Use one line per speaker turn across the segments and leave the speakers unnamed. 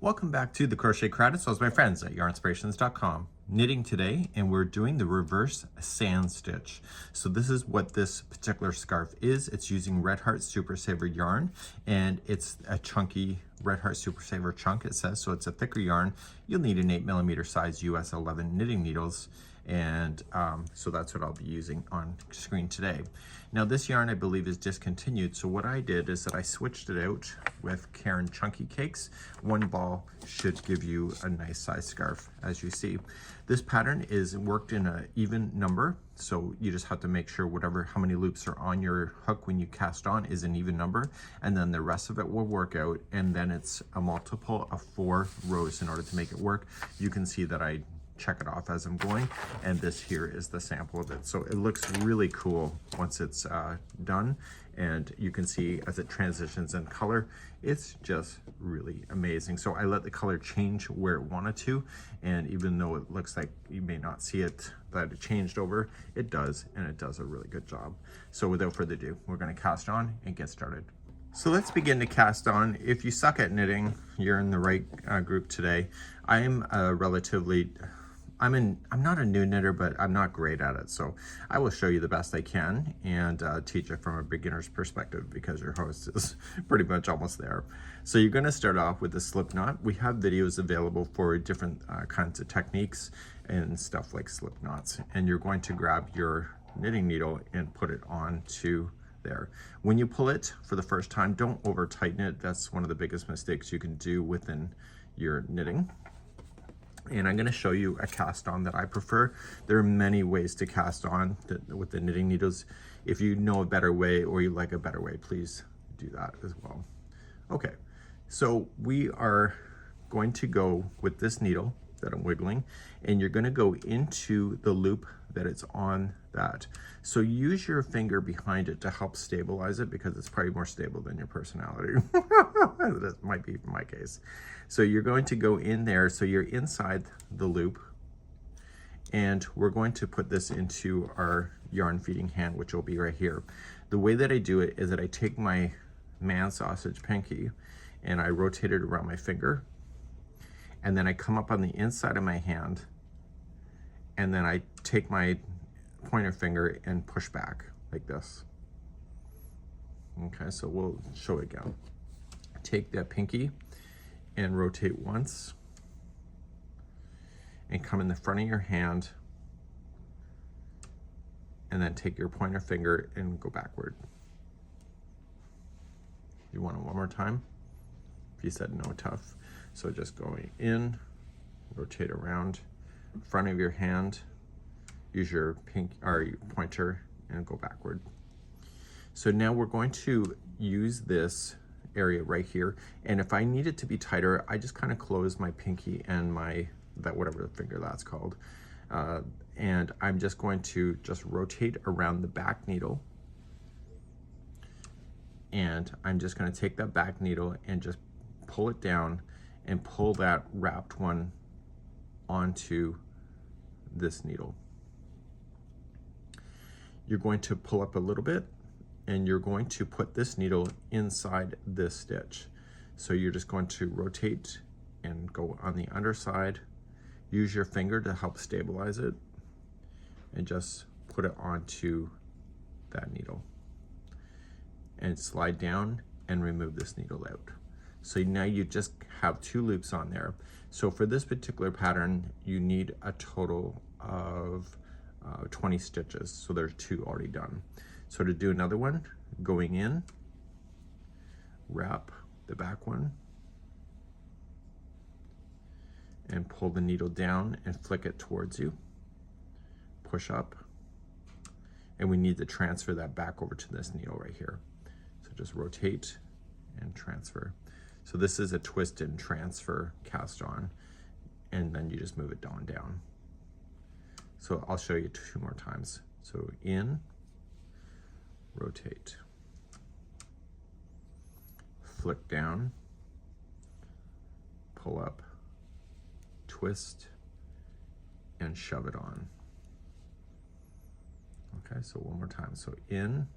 Welcome back to the Crochet Credits. So it's my friends at yarnspirations.com. Knitting today, and we're doing the reverse sand stitch. So this is what this particular scarf is. It's using Red Heart Super Saver yarn, and it's a chunky Red Heart Super Saver chunk, it says. So it's a thicker yarn. You'll need an 8mm size US 11 knitting needles, and so that's what I'll be using on screen today. Now this yarn I believe is discontinued, so what I did is that I switched it out with Caron Chunky Cakes. One ball should give you a nice size scarf, as you see. This pattern is worked in an even number, so you just have to make sure how many loops are on your hook when you cast on is an even number, and then the rest of it will work out, and then it's a multiple of 4 rows in order to make it work. You can see that I check it off as I'm going, and this here is the sample of it. So it looks really cool once it's done, and you can see as it transitions in color, it's just really amazing. So I let the color change where it wanted to, and even though it looks like you may not see it that it changed over, it does, and it does a really good job. So without further ado, we're going to cast on and get started. So let's begin to cast on. If you suck at knitting, you're in the right group today. I'm not a new knitter, but I'm not great at it. So I will show you the best I can and teach it from a beginner's perspective, because your host is pretty much almost there. So you're going to start off with a slip knot. We have videos available for different kinds of techniques and stuff like slip knots. And you're going to grab your knitting needle and put it onto there. When you pull it for the first time, don't over tighten it. That's one of the biggest mistakes you can do within your knitting. And I'm going to show you a cast on that I prefer. There are many ways to cast on with the knitting needles. If you know a better way, or you like a better way, please do that as well. Okay, so we are going to go with this needle that I'm wiggling, and you're going to go into the loop that it's on that. So use your finger behind it to help stabilize it, because it's probably more stable than your personality. That might be my case. So you're going to go in there, so you're inside the loop, and we're going to put this into our yarn feeding hand, which will be right here. The way that I do it is that I take my man sausage pinky and I rotate it around my finger, and then I come up on the inside of my hand, and then I take my pointer finger and push back like this. Okay, so we'll show it again. Take that pinky and rotate once, and come in the front of your hand, and then take your pointer finger and go backward. You want it one more time? If you said no, tough. So just going in, rotate around, front of your hand, use your your pointer, and go backward. So now we're going to use this area right here, and if I need it to be tighter, I just kind of close my pinky and whatever finger that's called, and I'm just going to rotate around the back needle, and I'm just going to take that back needle and just pull it down and pull that wrapped one onto this needle. You're going to pull up a little bit, and you're going to put this needle inside this stitch. So you're just going to rotate and go on the underside, use your finger to help stabilize it, and just put it onto that needle, and slide down and remove this needle out. So now you just have 2 loops on there. So for this particular pattern, you need a total of 20 stitches. So there's 2 already done. So to do another one, going in, wrap the back one, and pull the needle down and flick it towards you, push up, and we need to transfer that back over to this needle right here. So just rotate and transfer. So this is a twist and transfer cast on, and then you just move it down. So I'll show you 2 more times. So in, rotate, flick down, pull up, twist, and shove it on. Okay, so one more time. So in,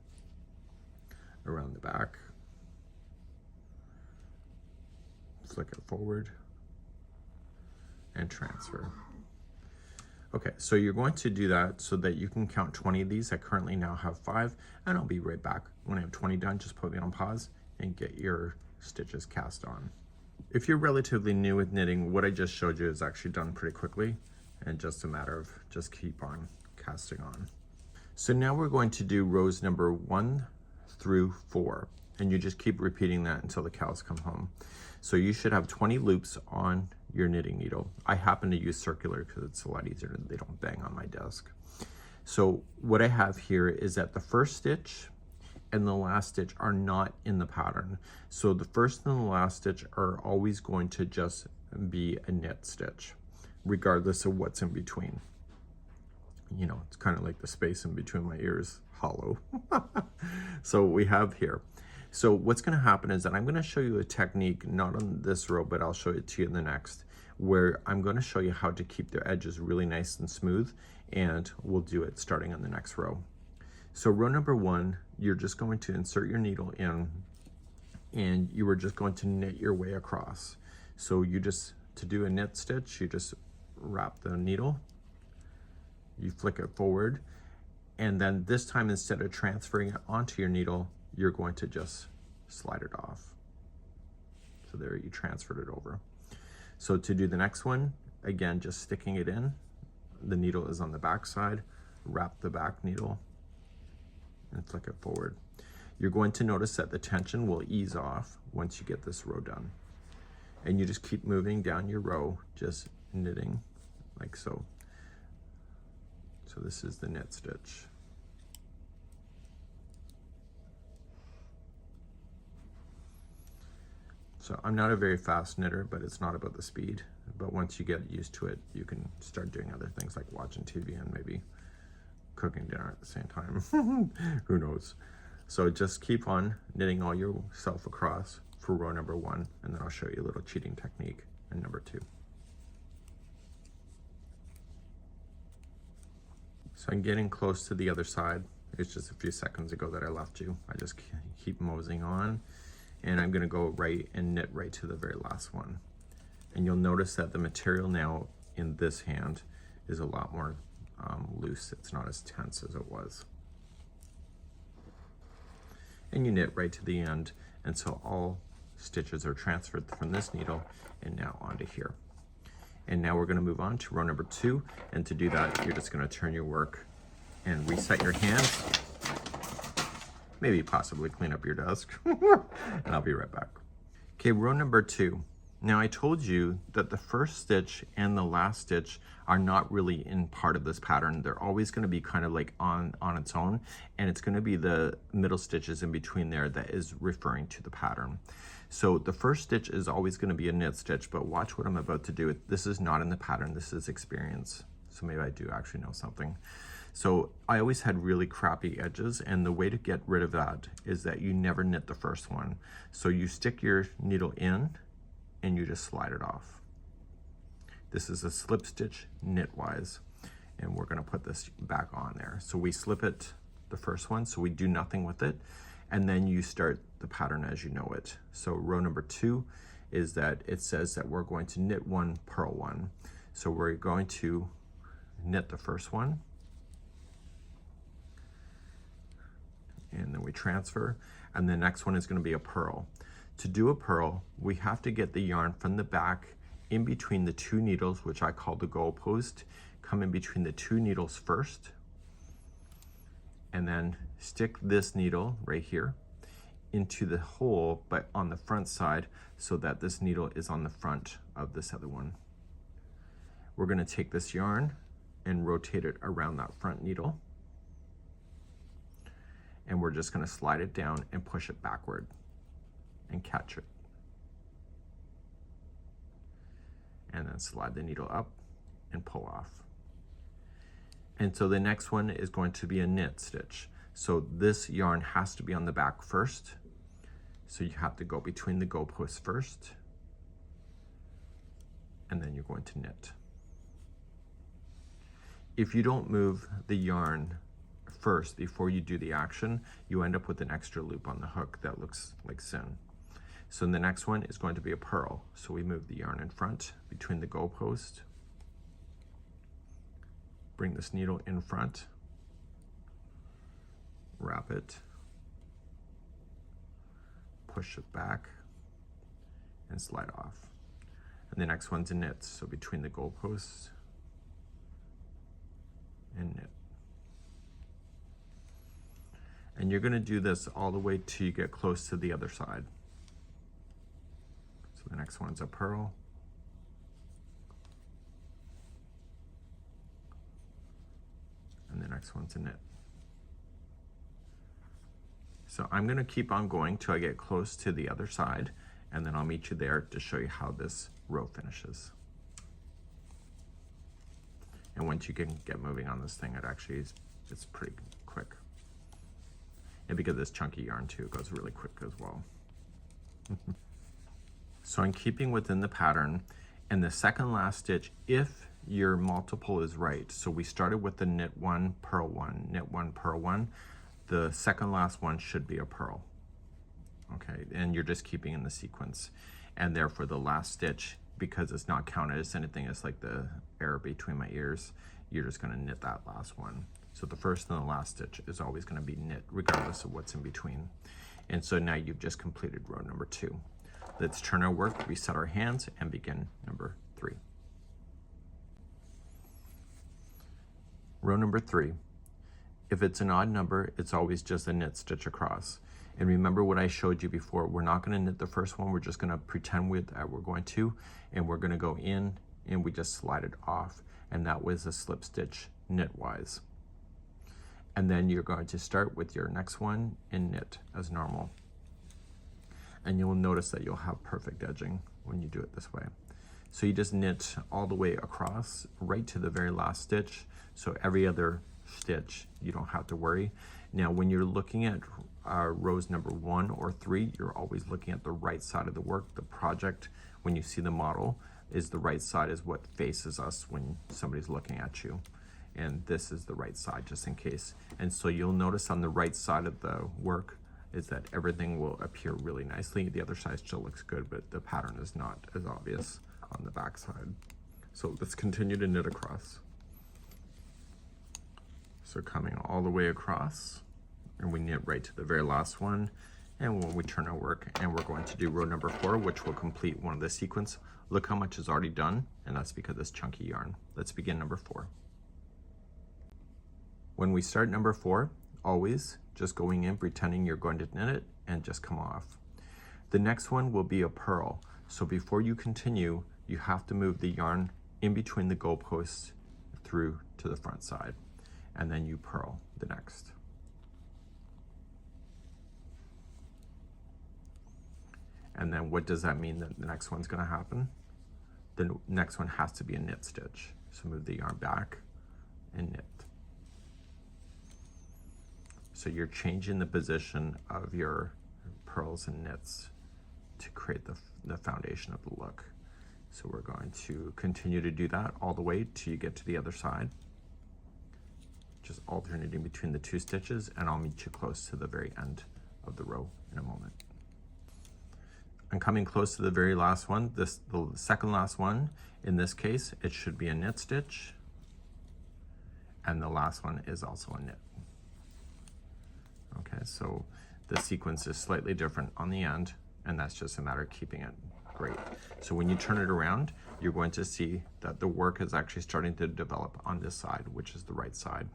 around the back, flick it forward, and transfer. Okay, so you're going to do that so that you can count 20 of these. I currently now have 5, and I'll be right back. When I have 20 done, just put me on pause and get your stitches cast on. If you're relatively new with knitting, what I just showed you is actually done pretty quickly, and just a matter of just keep on casting on. So now we're going to do rows number 1 through 4, and you just keep repeating that until the cows come home. So you should have 20 loops on your knitting needle. I happen to use circular because it's a lot easier, they don't bang on my desk. So what I have here is that the first stitch and the last stitch are not in the pattern. So the first and the last stitch are always going to just be a knit stitch, regardless of what's in between. You know, it's kind of like the space in between my ears, hollow. So what we have here. So what's going to happen is that I'm going to show you a technique, not on this row, but I'll show it to you in the next, where I'm going to show you how to keep the edges really nice and smooth, and we'll do it starting on the next row. So row number 1, you're just going to insert your needle in, and you are just going to knit your way across. So you just, to do a knit stitch, you just wrap the needle, you flick it forward, and then this time, instead of transferring it onto your needle, you're going to just slide it off. So there, you transferred it over. So to do the next one, again, just sticking it in, the needle is on the back side, wrap the back needle and flick it forward. You're going to notice that the tension will ease off once you get this row done. And you just keep moving down your row, just knitting like so. So this is the knit stitch. So I'm not a very fast knitter, but it's not about the speed. But once you get used to it, you can start doing other things like watching TV and maybe cooking dinner at the same time. Who knows? So just keep on knitting all yourself across for row number 1, and then I'll show you a little cheating technique in number 2. So I'm getting close to the other side. It's just a few seconds ago that I left you. I just keep moseying on. And I'm gonna go right and knit right to the very last one. And you'll notice that the material now in this hand is a lot more loose. It's not as tense as it was. And you knit right to the end, and so all stitches are transferred from this needle and now onto here. And now we're gonna move on to row number 2, and to do that, you're just gonna turn your work and reset your hands. Maybe possibly clean up your desk, and I'll be right back. Okay, row number 2. Now I told you that the first stitch and the last stitch are not really in part of this pattern. They're always gonna be kind of like on its own, and it's gonna be the middle stitches in between there that is referring to the pattern. So the first stitch is always gonna be a knit stitch, but watch what I'm about to do. This is not in the pattern, this is experience. So maybe I do actually know something. So I always had really crappy edges, and the way to get rid of that is that you never knit the first one. So you stick your needle in and you just slide it off. This is a slip stitch knitwise, and we're gonna put this back on there. So we slip it, the first one, so we do nothing with it, and then you start the pattern as you know it. So row number 2 is that it says that we're going to knit 1, purl 1. So we're going to knit the first one, and then we transfer, and the next one is going to be a purl. To do a purl, we have to get the yarn from the back in between the 2 needles, which I call the goalpost. Come in between the 2 needles first, and then stick this needle right here into the hole, but on the front side, so that this needle is on the front of this other one. We're going to take this yarn and rotate it around that front needle, and we're just going to slide it down and push it backward and catch it, and then slide the needle up and pull off. And so the next one is going to be a knit stitch. So this yarn has to be on the back first, so you have to go between the goalposts first, and then you're going to knit. If you don't move the yarn first before you do the action, you end up with an extra loop on the hook that looks like sin. So the next one is going to be a purl. So we move the yarn in front between the goalpost, bring this needle in front, wrap it, push it back, and slide off. And the next one's a knit, so between the goalposts and knit. And you're going to do this all the way till you get close to the other side. So the next one's a purl, and the next one's a knit. So I'm going to keep on going till I get close to the other side, and then I'll meet you there to show you how this row finishes. And once you can get moving on this thing, it's pretty quick. And because it's chunky yarn too, it goes really quick as well. So I'm keeping within the pattern, and the second last stitch, if your multiple is right, so we started with the knit one, purl one, knit one, purl one, the second last one should be a purl. Okay, and you're just keeping in the sequence. And therefore the last stitch, because it's not counted as anything, it's like the air between my ears, you're just gonna knit that last one. So the first and the last stitch is always gonna be knit, regardless of what's in between. And so now you've just completed row number 2. Let's turn our work, reset our hands, and begin number 3. Row number 3. If it's an odd number, it's always just a knit stitch across. And remember what I showed you before, we're not gonna knit the first one, we're just gonna pretend we're going to, and we're gonna go in and we just slide it off. And that was a slip stitch knitwise. And then you're going to start with your next one and knit as normal. And you'll notice that you'll have perfect edging when you do it this way. So you just knit all the way across right to the very last stitch. So every other stitch, you don't have to worry. Now, when you're looking at rows number 1 or 3, you're always looking at the right side of the work. The project, when you see the model, is the right side is what faces us when somebody's looking at you. And this is the right side, just in case. And so you'll notice on the right side of the work is that everything will appear really nicely. The other side still looks good, but the pattern is not as obvious on the back side. So let's continue to knit across. So coming all the way across, and we knit right to the very last one. And when we turn our work, and we're going to do row number 4, which will complete one of the sequence. Look how much is already done, and that's because it's chunky yarn. Let's begin number 4. When we start number 4, always just going in, pretending you're going to knit it, and just come off. The next one will be a purl. So before you continue, you have to move the yarn in between the goalposts through to the front side, and then you purl the next. And then what does that mean that the next one's gonna happen? The next one has to be a knit stitch. So move the yarn back and knit. So you're changing the position of your purls and knits to create the foundation of the look. So we're going to continue to do that all the way till you get to the other side. Just alternating between the 2 stitches, and I'll meet you close to the very end of the row in a moment. I'm coming close to the very last one. The second last one, in this case, it should be a knit stitch, and the last one is also a knit. Okay, so the sequence is slightly different on the end, and that's just a matter of keeping it great. So when you turn it around, you're going to see that the work is actually starting to develop on this side, which is the right side.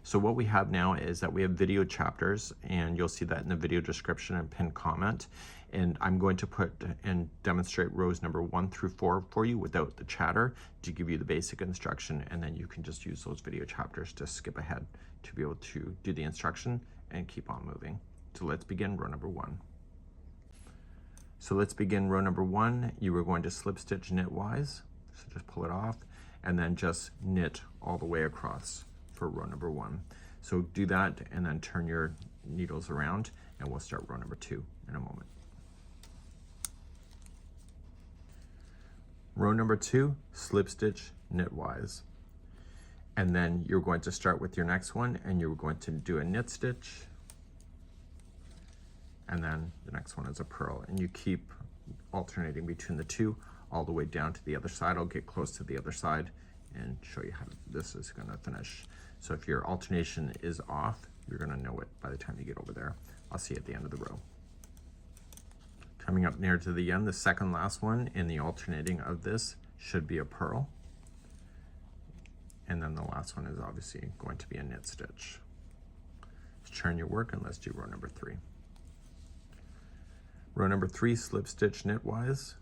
So what we have now is that we have video chapters, and you'll see that in the video description and pinned comment. And I'm going to put and demonstrate rows number 1 through 4 for you without the chatter to give you the basic instruction, and then you can just use those video chapters to skip ahead to be able to do the instruction and keep on moving. So let's begin row number 1. So let's begin row number 1. You are going to slip stitch knitwise, so just pull it off, and then just knit all the way across for row number 1. So do that, and then turn your needles around, and we'll start row number 2 in a moment. Row number 2, slip stitch knitwise. And then you're going to start with your next one, and you're going to do a knit stitch, and then the next one is a purl, and you keep alternating between the two all the way down to the other side. I'll get close to the other side and show you how this is going to finish. So if your alternation is off, you're going to know it by the time you get over there. I'll see you at the end of the row. Coming up near to the end, the second last one in the alternating of this should be a purl. And then the last one is obviously going to be a knit stitch. Let's turn your work and let's do row number 3. Row number 3, slip stitch knitwise,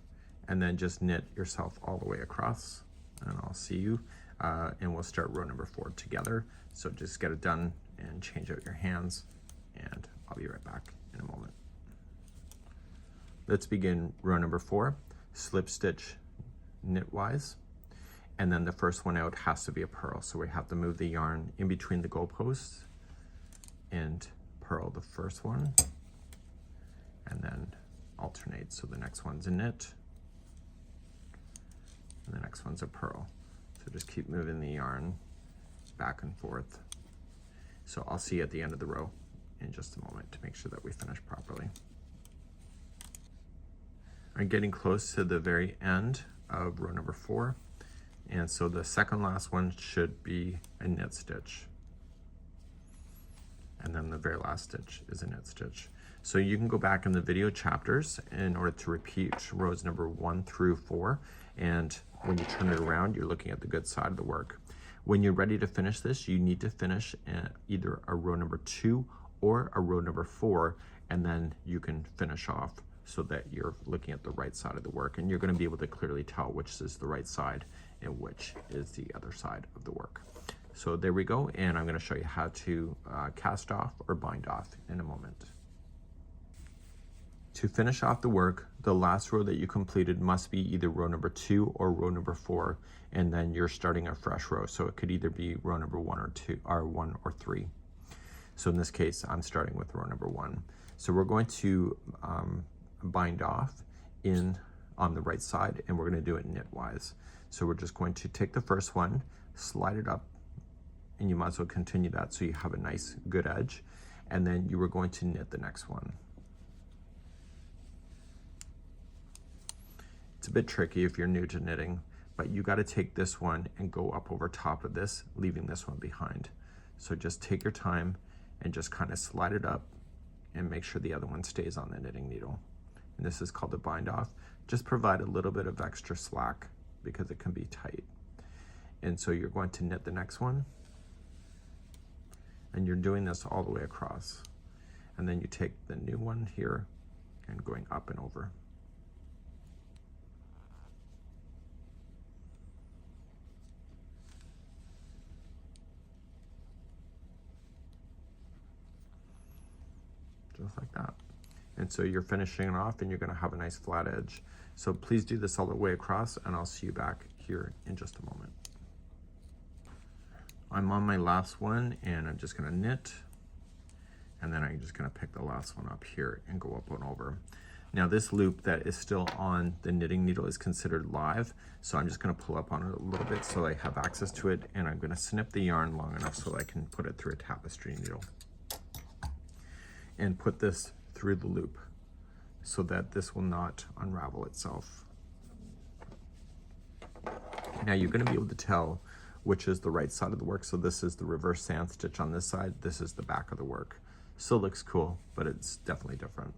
and then just knit yourself all the way across, and I'll see you. And we'll start row number 4 together. So just get it done and change out your hands, and I'll be right back in a moment. Let's begin row number 4, slip stitch knitwise, and then the first one out has to be a purl. So we have to move the yarn in between the goalposts and purl the first one, and then alternate. So the next one's a knit, and the next one's a purl. So just keep moving the yarn back and forth. So I'll see you at the end of the row in just a moment to make sure that we finish properly. I'm getting close to the very end of row number 4, and so the second last one should be a knit stitch, and then the very last stitch is a knit stitch. So you can go back in the video chapters in order to repeat rows number 1 through 4, and when you turn it around, you're looking at the good side of the work. When you're ready to finish this, you need to finish either a row number 2 or a row number 4, and then you can finish off so that you're looking at the right side of the work, and you're going to be able to clearly tell which is the right side and which is the other side of the work. So there we go, and I'm going to show you how to cast off or bind off in a moment. To finish off the work, the last row that you completed must be either row number 2 or row number 4, and then you're starting a fresh row. So it could either be row number 1 or 2, or 1 or 3. So in this case, I'm starting with row number 1. So we're going to bind off on the right side, and we're going to do it knitwise. So we're just going to take the first one, slide it up, and you might as well continue that so you have a nice good edge, and then you are going to knit the next one. It's a bit tricky if you're new to knitting, but you got to take this one and go up over top of this, leaving this one behind. So just take your time and just kind of slide it up and make sure the other one stays on the knitting needle. And this is called a bind off. Just provide a little bit of extra slack because it can be tight. And so you're going to knit the next one, and you're doing this all the way across. And then you take the new one here and going up and over. Just like that. And so you're finishing it off, and you're going to have a nice flat edge. So please do this all the way across, and I'll see you back here in just a moment. I'm on my last one, and I'm just going to knit, and then I'm just going to pick the last one up here and go up and over. Now this loop that is still on the knitting needle is considered live, so I'm just going to pull up on it a little bit so I have access to it, and I'm going to snip the yarn long enough so I can put it through a tapestry needle and put this through the loop so that this will not unravel itself. Now you're going to be able to tell which is the right side of the work. So this is the reverse sand stitch on this side, this is the back of the work. Still looks cool, but it's definitely different.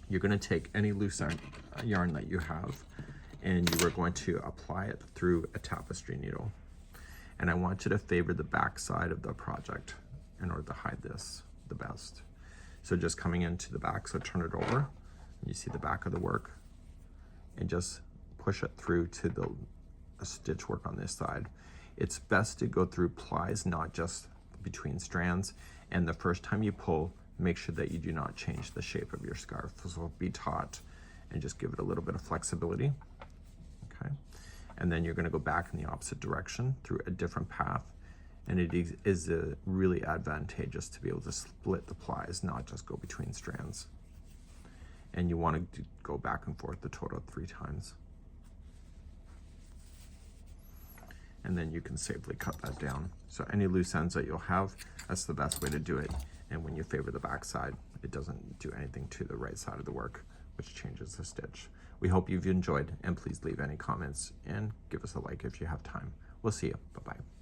You're going to take any loose yarn that you have, and you are going to apply it through a tapestry needle. And I want you to favor the back side of the project in order to hide this the best. So just coming into the back, so turn it over, and you see the back of the work, and just push it through to the stitch work on this side. It's best to go through plies, not just between strands, and the first time you pull, make sure that you do not change the shape of your scarf. So be taut and just give it a little bit of flexibility, okay? And then you're going to go back in the opposite direction through a different path. And it is really advantageous to be able to split the plies, not just go between strands. And you want to go back and forth the total of 3 times. And then you can safely cut that down. So any loose ends that you'll have, that's the best way to do it. And when you favor the back side, it doesn't do anything to the right side of the work, which changes the stitch. We hope you've enjoyed, and please leave any comments and give us a like if you have time. We'll see you. Bye-bye.